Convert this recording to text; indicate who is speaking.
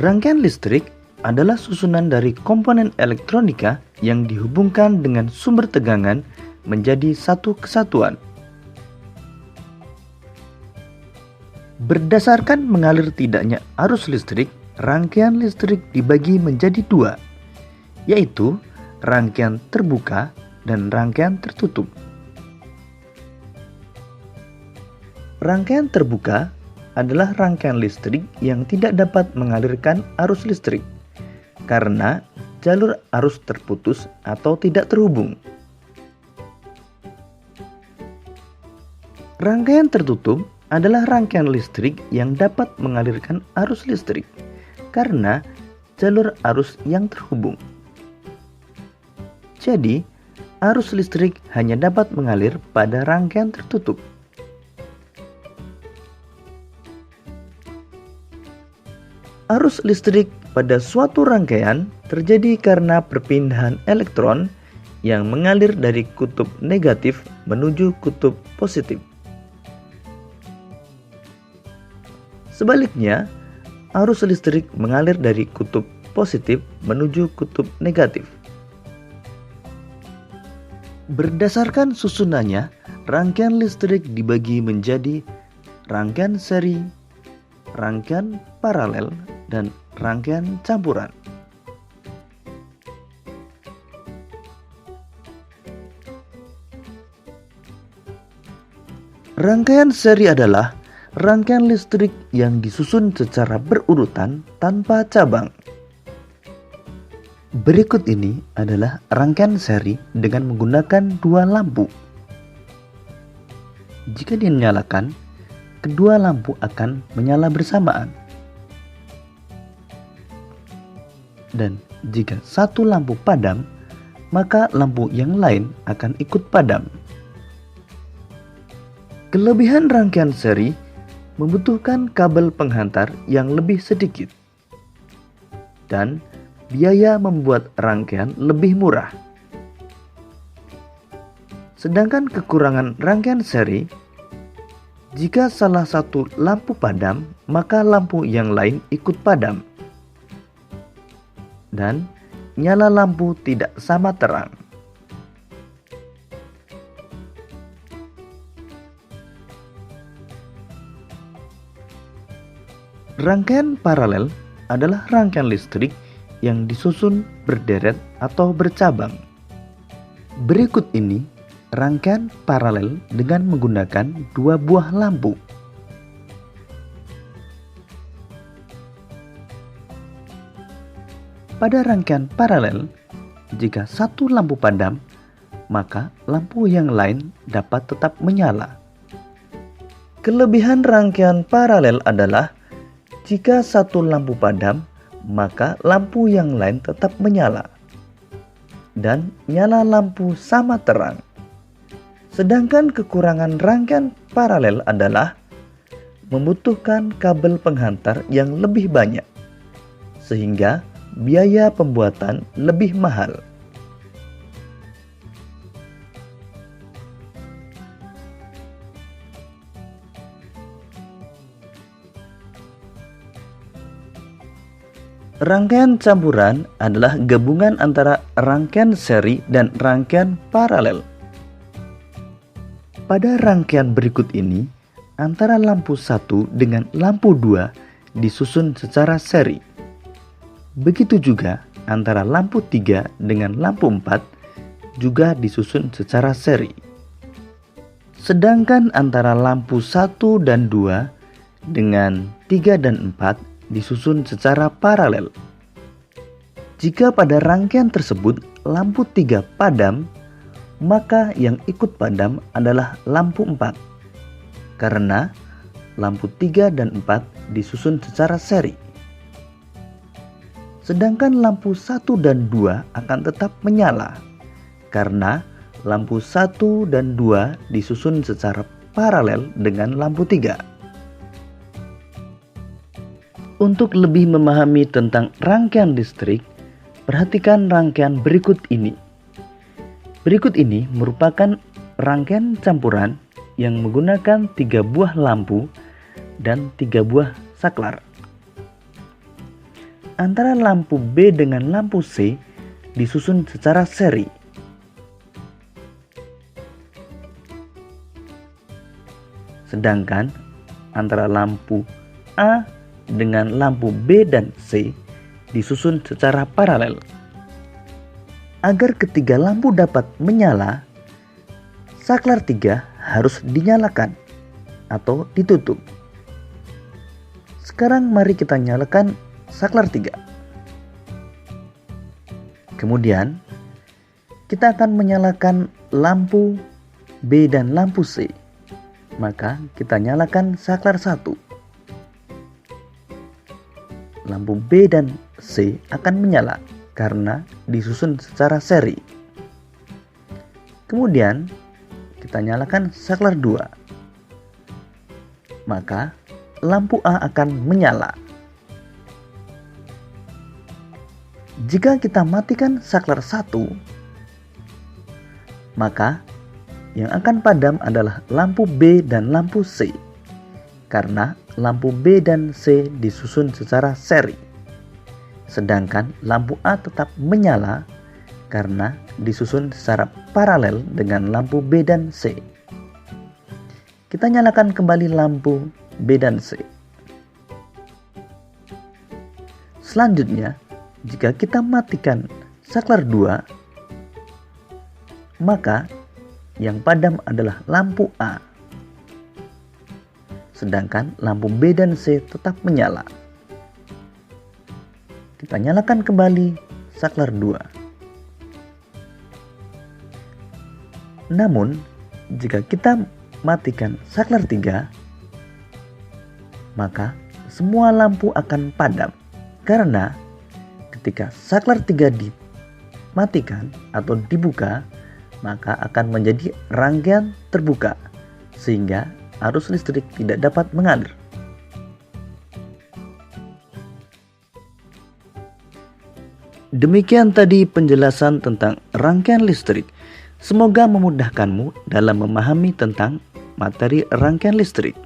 Speaker 1: Rangkaian listrik adalah susunan dari komponen elektronika yang dihubungkan dengan sumber tegangan menjadi satu kesatuan. Berdasarkan mengalir tidaknya arus listrik, rangkaian listrik dibagi menjadi dua, yaitu rangkaian terbuka dan rangkaian tertutup. Rangkaian terbuka adalah rangkaian listrik yang tidak dapat mengalirkan arus listrik karena jalur arus terputus atau tidak terhubung. Rangkaian tertutup adalah rangkaian listrik yang dapat mengalirkan arus listrik karena jalur arus yang terhubung. Jadi, arus listrik hanya dapat mengalir pada rangkaian tertutup. Arus listrik pada suatu rangkaian terjadi karena perpindahan elektron yang mengalir dari kutub negatif menuju kutub positif. Sebaliknya, arus listrik mengalir dari kutub positif menuju kutub negatif. Berdasarkan susunannya, rangkaian listrik dibagi menjadi rangkaian seri, rangkaian paralel, dan rangkaian campuran. Rangkaian seri adalah rangkaian listrik yang disusun secara berurutan tanpa cabang. Berikut ini adalah rangkaian seri dengan menggunakan dua lampu. Jika dinyalakan, kedua lampu akan menyala bersamaan. Dan jika satu lampu padam, maka lampu yang lain akan ikut padam. Kelebihan rangkaian seri membutuhkan kabel penghantar yang lebih sedikit, dan biaya membuat rangkaian lebih murah. Sedangkan kekurangan rangkaian seri, jika salah satu lampu padam, maka lampu yang lain ikut padam, dan nyala lampu tidak sama terang. Rangkaian paralel adalah rangkaian listrik yang disusun berderet atau bercabang. Berikut ini rangkaian paralel dengan menggunakan dua buah lampu. Pada rangkaian paralel, jika satu lampu padam, maka lampu yang lain dapat tetap menyala. Kelebihan rangkaian paralel adalah jika satu lampu padam, maka lampu yang lain tetap menyala dan nyala lampu sama terang. Sedangkan kekurangan rangkaian paralel adalah membutuhkan kabel penghantar yang lebih banyak, sehingga biaya pembuatan lebih mahal. Rangkaian campuran adalah gabungan antara rangkaian seri dan rangkaian paralel. Pada rangkaian berikut ini, antara lampu 1 dengan lampu 2 disusun secara seri. Begitu juga antara lampu 3 dengan lampu 4 juga disusun secara seri. Sedangkan antara lampu 1 dan 2 dengan 3 dan 4 disusun secara paralel. Jika pada rangkaian tersebut lampu 3 padam, maka yang ikut padam adalah lampu 4. Karena lampu 3 dan 4 disusun secara seri. Sedangkan lampu 1 dan 2 akan tetap menyala karena lampu 1 dan 2 disusun secara paralel dengan lampu 3. Untuk lebih memahami tentang rangkaian listrik, perhatikan rangkaian berikut ini. Berikut ini merupakan rangkaian campuran yang menggunakan 3 buah lampu dan 3 buah saklar. antara lampu B dengan lampu C disusun secara seri. Sedangkan antara lampu A dengan lampu B dan C disusun secara paralel. Agar ketiga lampu dapat menyala, saklar 3 harus dinyalakan atau ditutup. Sekarang mari kita nyalakan saklar 3. Kemudian kita akan menyalakan lampu B dan lampu C. Maka kita nyalakan saklar 1. Lampu B dan C akan menyala karena disusun secara seri. Kemudian kita nyalakan saklar 2. Maka lampu A akan menyala. Jika kita matikan saklar 1, maka yang akan padam adalah lampu B dan lampu C, karena lampu B dan C disusun secara seri. Sedangkan lampu A tetap menyala karena disusun secara paralel dengan lampu B dan C. Kita nyalakan kembali lampu B dan C. Selanjutnya, jika kita matikan saklar 2, maka yang padam adalah lampu A. Sedangkan lampu B dan C tetap menyala. Kita nyalakan kembali saklar 2. Namun, jika kita matikan saklar 3, maka semua lampu akan padam. Karena ketika saklar 3 dimatikan atau dibuka, maka akan menjadi rangkaian terbuka sehingga arus listrik tidak dapat mengalir. Demikian tadi penjelasan tentang rangkaian listrik. Semoga memudahkanmu dalam memahami tentang materi rangkaian listrik.